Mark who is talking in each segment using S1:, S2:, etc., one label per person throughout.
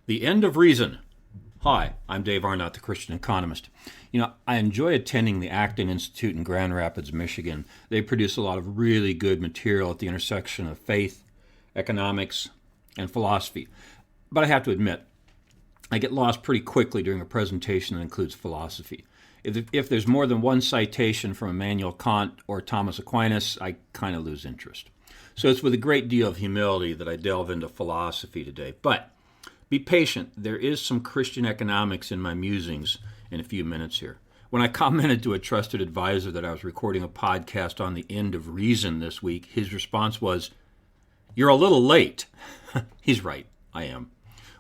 S1: The End of Reason. Hi, I'm Dave Arnott, the Christian Economist. I enjoy attending the Acton Institute in Grand Rapids, Michigan. They produce a lot of really good material at the intersection of faith, economics, and philosophy. But I have to admit, I get lost pretty quickly during a presentation that includes philosophy. If there's more than one citation from Immanuel Kant or Thomas Aquinas, I kind of lose interest. So it's with a great deal of humility that I delve into philosophy today. But be patient. There is some Christian economics in my musings in a few minutes here. When I commented to a trusted advisor that I was recording a podcast on the end of reason this week, his response was, "You're a little late." He's right. I am.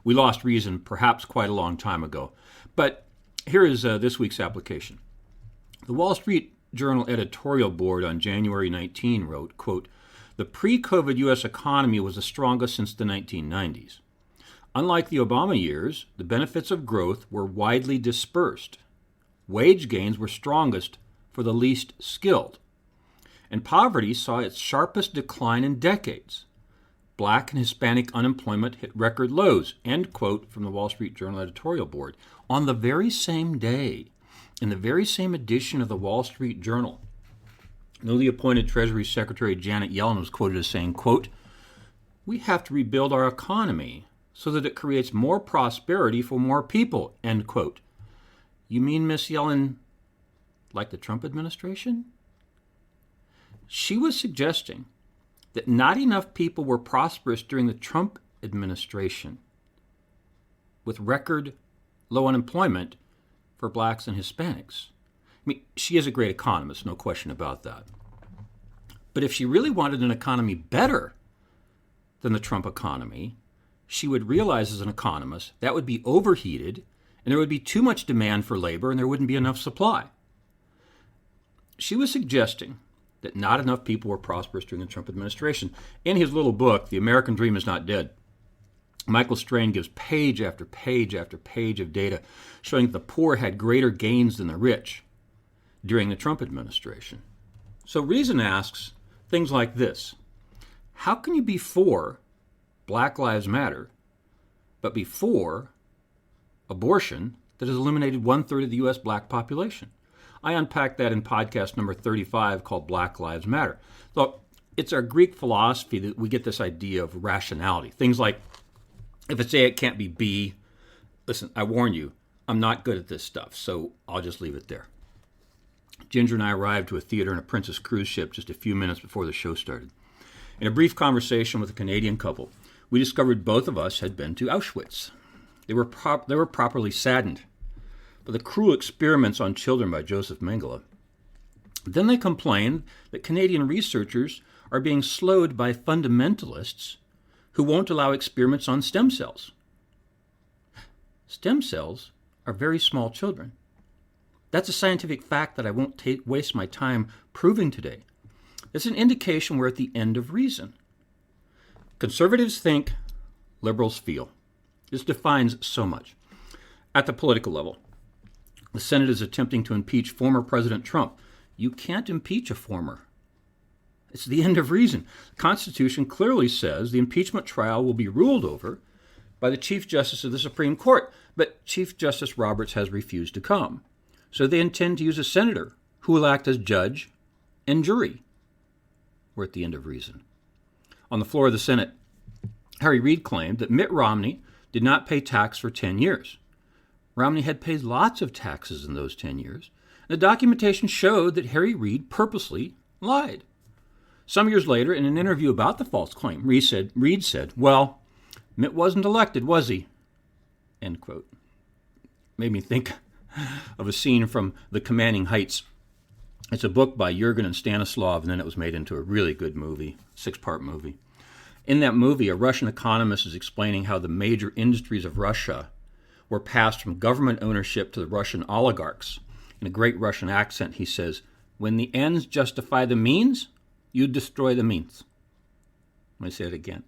S1: We lost reason perhaps quite a long time ago. But here is this week's application. The Wall Street Journal editorial board on January 19 wrote, quote, "The pre-COVID U.S. economy was the strongest since the 1990s. Unlike the Obama years, the benefits of growth were widely dispersed. Wage gains were strongest for the least skilled. And poverty saw its sharpest decline in decades. Black and Hispanic unemployment hit record lows," end quote from the Wall Street Journal editorial board. On the very same day, in the very same edition of the Wall Street Journal, newly appointed Treasury Secretary Janet Yellen was quoted as saying, quote, "We have to rebuild our economy so that it creates more prosperity for more people," end quote. You mean, Miss Yellen, like the Trump administration? She was suggesting that not enough people were prosperous during the Trump administration, with record low unemployment for blacks and Hispanics. I mean, she is a great economist, no question about that. But if she really wanted an economy better than the Trump economy, she would realize as an economist that would be overheated and there would be too much demand for labor and there wouldn't be enough supply. She was suggesting that not enough people were prosperous during the Trump administration. In his little book, The American Dream is Not Dead, Michael Strain gives page after page after page of data showing that the poor had greater gains than the rich during the Trump administration. So Reason asks things like this: how can you be for Black Lives Matter, but be for abortion that has eliminated 1/3 of the U.S. black population? I unpacked that in podcast number 35 called Black Lives Matter. Look, it's our Greek philosophy that we get this idea of rationality. Things like, if it's A, it can't be B. Listen, I warn you, I'm not good at this stuff, so I'll just leave it there. Ginger and I arrived to a theater in a Princess cruise ship just a few minutes before the show started. In a brief conversation with a Canadian couple, we discovered both of us had been to Auschwitz. They were properly saddened by the cruel experiments on children by Joseph Mengele. Then they complained that Canadian researchers are being slowed by fundamentalists who won't allow experiments on stem cells. Stem cells are very small children. That's a scientific fact that I won't waste my time proving today. It's an indication we're at the end of reason. Conservatives think, liberals feel. This defines so much. At the political level, the Senate is attempting to impeach former President Trump. You can't impeach a former. It's the end of reason. The Constitution clearly says the impeachment trial will be ruled over by the Chief Justice of the Supreme Court, but Chief Justice Roberts has refused to come. So they intend to use a senator who will act as judge and jury. We're at the end of reason. On the floor of the Senate, Harry Reid claimed that Mitt Romney did not pay tax for 10 years. Romney had paid lots of taxes in those 10 years. The documentation showed that Harry Reid purposely lied. Some years later, in an interview about the false claim, Reid said, "Well, Mitt wasn't elected, was he?" End quote. Made me think of a scene from The Commanding Heights. It's a book by Jurgen and Stanislav, and then it was made into a really good movie, 6-part movie. In that movie, a Russian economist is explaining how the major industries of Russia were passed from government ownership to the Russian oligarchs. In a great Russian accent, he says, "When the ends justify the means, you destroy the means." Let me say it again.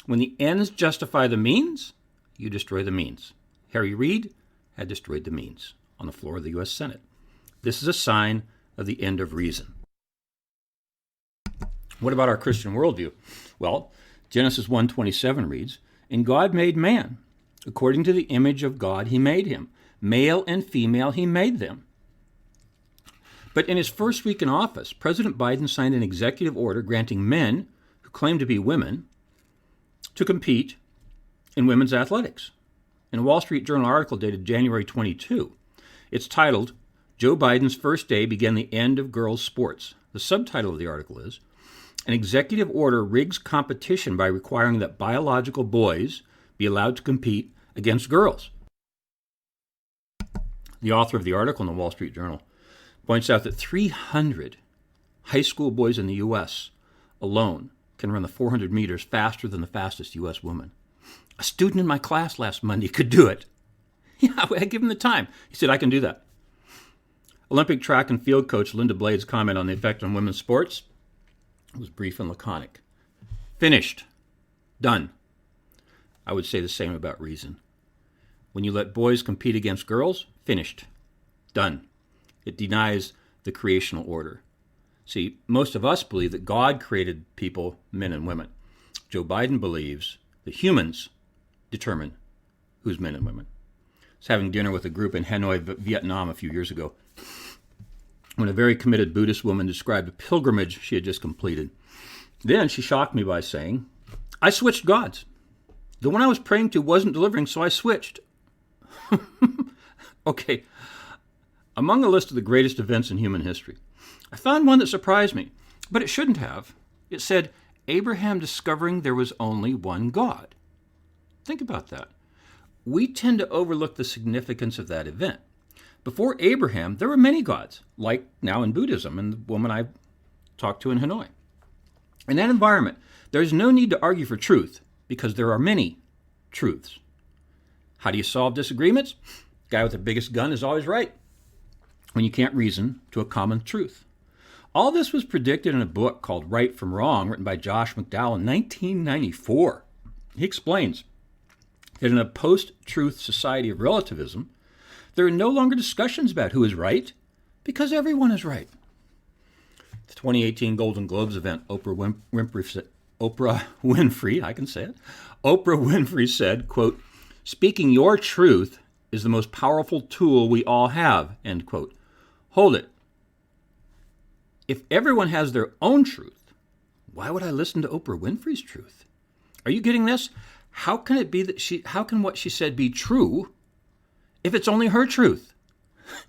S1: When the ends justify the means, you destroy the means. Harry Reid had destroyed the means on the floor of the U.S. Senate. This is a sign of the end of reason. What about our Christian worldview? Well, Genesis 1:27 reads, "And God made man According to the image of God, he made him. Male and female, he made them. But in his first week in office, President Biden signed an executive order granting men who claim to be women to compete in women's athletics. In a Wall Street Journal article dated January 22, it's titled, "Joe Biden's First Day Began the End of Girls' Sports." The subtitle of the article is, "An executive order rigs competition by requiring that biological boys be allowed to compete against girls." The author of the article in the Wall Street Journal points out that 300 high school boys in the U.S. alone can run the 400 meters faster than the fastest U.S. woman. A student in my class last Monday could do it. Yeah, I give him the time. He said, I can do that. Olympic track and field coach Linda Blade's comment on the effect on women's sports was brief and laconic. Finished. Done. I would say the same about reason. When you let boys compete against girls, finished. Done. It denies the creational order. See, most of us believe that God created people, men and women. Joe Biden believes that humans determine who's men and women. I was having dinner with a group in Hanoi, Vietnam a few years ago, when a very committed Buddhist woman described a pilgrimage she had just completed. Then she shocked me by saying, I switched gods. The one I was praying to wasn't delivering, so I switched. Okay, among a list of the greatest events in human history, I found one that surprised me, but it shouldn't have. It said, Abraham discovering there was only one God. Think about that. We tend to overlook the significance of that event. Before Abraham, there were many gods, like now in Buddhism and the woman I talked to in Hanoi. In that environment, there is no need to argue for truth because there are many truths. How do you solve disagreements? The guy with the biggest gun is always right when you can't reason to a common truth. All this was predicted in a book called Right from Wrong, written by Josh McDowell in 1994. He explains that in a post-truth society of relativism, there are no longer discussions about who is right, because everyone is right. The 2018 Golden Globes event, Oprah Winfrey said, quote, "Speaking your truth is the most powerful tool we all have," end quote. Hold it. If everyone has their own truth, why would I listen to Oprah Winfrey's truth? Are you getting this? How can it be that how can what she said be true if it's only her truth?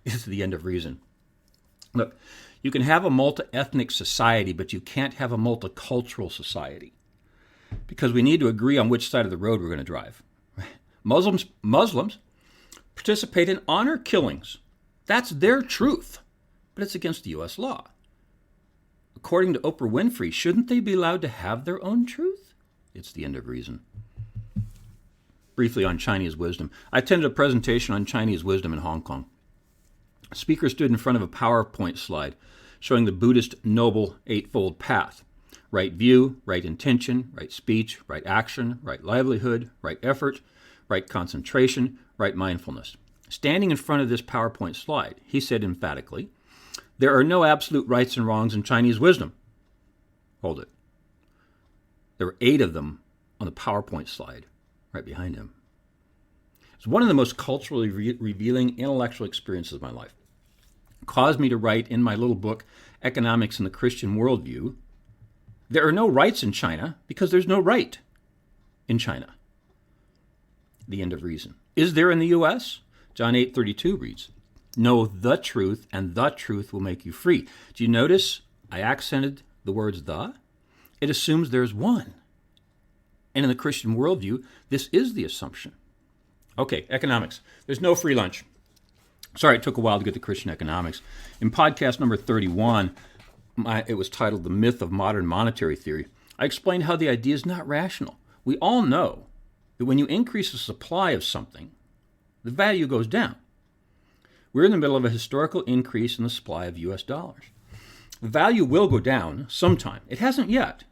S1: It's the end of reason. Look, you can have a multi-ethnic society, but you can't have a multicultural society because we need to agree on which side of the road we're going to drive. Muslims participate in honor killings. That's their truth, but it's against the U.S. law. According to Oprah Winfrey, shouldn't they be allowed to have their own truth? It's the end of reason. Briefly on Chinese wisdom. I attended a presentation on Chinese wisdom in Hong Kong. A speaker stood in front of a PowerPoint slide showing the Buddhist Noble Eightfold Path. Right view, right intention, right speech, right action, right livelihood, right effort, right concentration, right mindfulness. Standing in front of this PowerPoint slide, he said emphatically, "There are no absolute rights and wrongs in Chinese wisdom." Hold it. There were 8 of them on the PowerPoint slide right behind him. It's one of the most culturally revealing intellectual experiences of my life. It caused me to write in my little book, Economics and the Christian Worldview, there are no rights in China because there's no right in China. The end of reason. Is there in the U.S.? John 8:32 reads, "Know the truth, and the truth will make you free." Do you notice I accented the words the? It assumes there's one. And in the Christian worldview, this is the assumption. Okay, economics. There's no free lunch. Sorry, it took a while to get to Christian economics. In podcast number 31, it was titled The Myth of Modern Monetary Theory. I explained how the idea is not rational. We all know that when you increase the supply of something, the value goes down. We're in the middle of a historical increase in the supply of U.S. dollars. The value will go down sometime. It hasn't yet.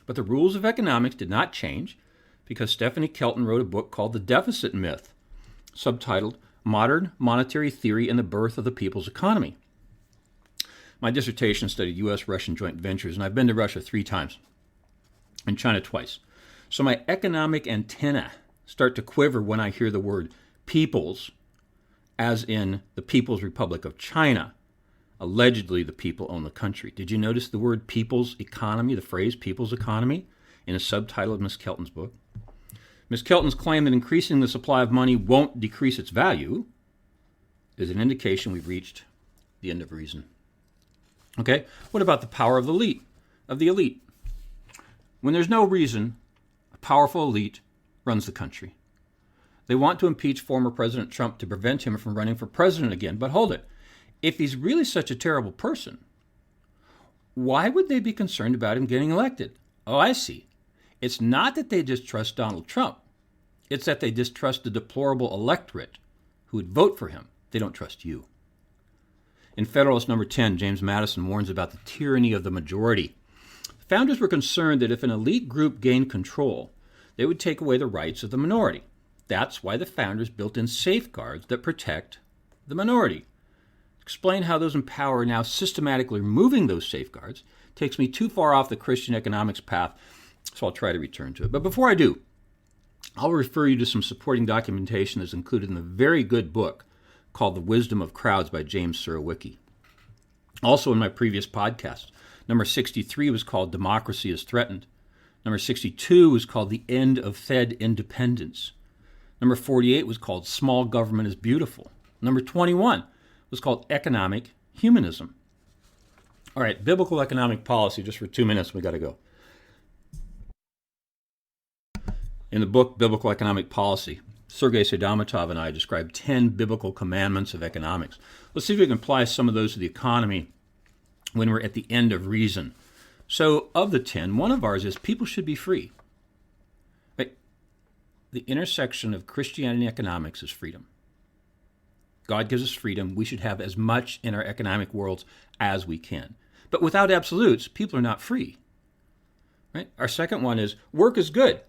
S1: But the rules of economics did not change because Stephanie Kelton wrote a book called The Deficit Myth, subtitled Modern Monetary Theory and the Birth of the People's Economy. My dissertation studied U.S.-Russian joint ventures, and I've been to Russia 3 times and China twice. So my economic antenna start to quiver when I hear the word peoples, as in the People's Republic of China. Allegedly, the people own the country. Did you notice the word people's economy, the phrase people's economy, in a subtitle of Miss Kelton's book? Miss Kelton's claim that increasing the supply of money won't decrease its value is an indication we've reached the end of reason. Okay, what about the power of the elite? When there's no reason, a powerful elite runs the country. They want to impeach former President Trump to prevent him from running for president again. But hold it. If he's really such a terrible person, why would they be concerned about him getting elected? Oh, I see. It's not that they distrust Donald Trump. It's that they distrust the deplorable electorate who would vote for him. They don't trust you. In Federalist number 10, James Madison warns about the tyranny of the majority. The founders were concerned that if an elite group gained control, they would take away the rights of the minority. That's why the founders built in safeguards that protect the minority. Explain how those in power are now systematically removing those safeguards takes me too far off the Christian economics path, so I'll try to return to it. But before I do, I'll refer you to some supporting documentation that's included in the very good book called The Wisdom of Crowds by James Surowiecki. Also in my previous podcast, number 63 was called Democracy is Threatened. Number 62 was called The End of Fed Independence. Number 48 was called Small Government is Beautiful. Number 21 was called Economic Humanism. All right, biblical economic policy, just for 2 minutes, we got to go. In the book, Biblical Economic Policy, Sergei Saidamatov and I described 10 biblical commandments of economics. Let's see if we can apply some of those to the economy when we're at the end of reason. So, of the 10, one of ours is people should be free. Right? The intersection of Christianity and economics is freedom. God gives us freedom. We should have as much in our economic worlds as we can. But without absolutes, people are not free. Right? Our second one is work is good.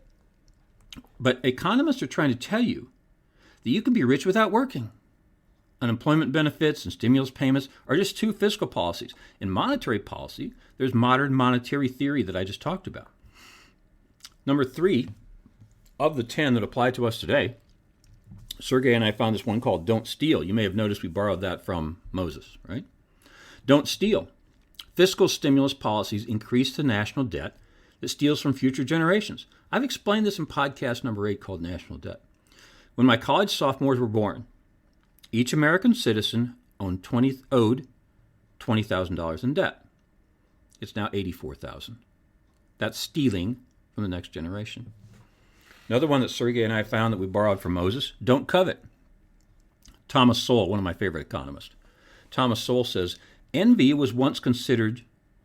S1: But economists are trying to tell you that you can be rich without working. Unemployment benefits and stimulus payments are just two fiscal policies. In monetary policy, there's modern monetary theory that I just talked about. Number 3, of the 10 that apply to us today, Sergei and I found this one called Don't Steal. You may have noticed we borrowed that from Moses, right? Don't steal. Fiscal stimulus policies increase the national debt that steals from future generations. I've explained this in podcast number 8 called National Debt. When my college sophomores were born, each American citizen owed $20,000 in debt. It's now $84,000. That's stealing from the next generation. Another one that Sergei and I found that we borrowed from Moses, don't covet. Thomas Sowell, one of my favorite economists. Thomas Sowell says, envy was once considered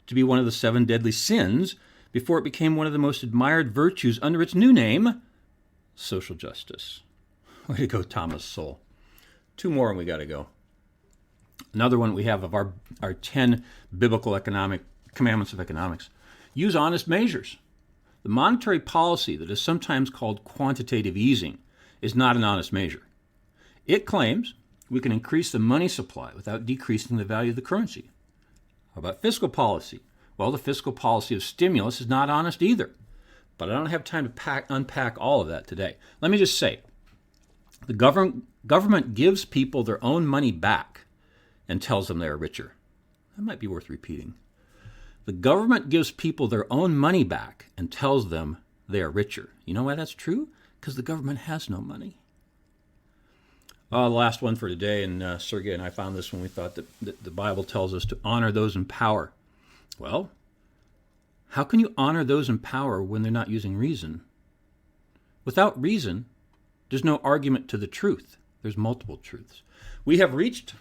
S1: to be one of the 7 deadly sins before it became one of the most admired virtues under its new name, social justice. Way to go, Thomas Sowell. 2 more and we got to go. Another one we have of our 10 biblical economic commandments of economics. Use honest measures. The monetary policy that is sometimes called quantitative easing is not an honest measure. It claims we can increase the money supply without decreasing the value of the currency. How about fiscal policy? Well, the fiscal policy of stimulus is not honest either. But I don't have time to unpack all of that today. Let me just say, the government gives people their own money back and tells them they are richer. That might be worth repeating. The government gives people their own money back and tells them they are richer. You know why that's true? Because the government has no money. The last one for today, and Sergei and I found this when we thought that the Bible tells us to honor those in power. Well, how can you honor those in power when they're not using reason? Without reason, there's no argument to the truth. There's multiple truths. We have reached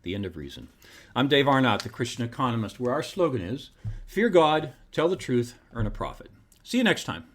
S1: the end of reason. I'm Dave Arnott, the Christian Economist, where our slogan is, fear God, tell the truth, earn a profit. See you next time.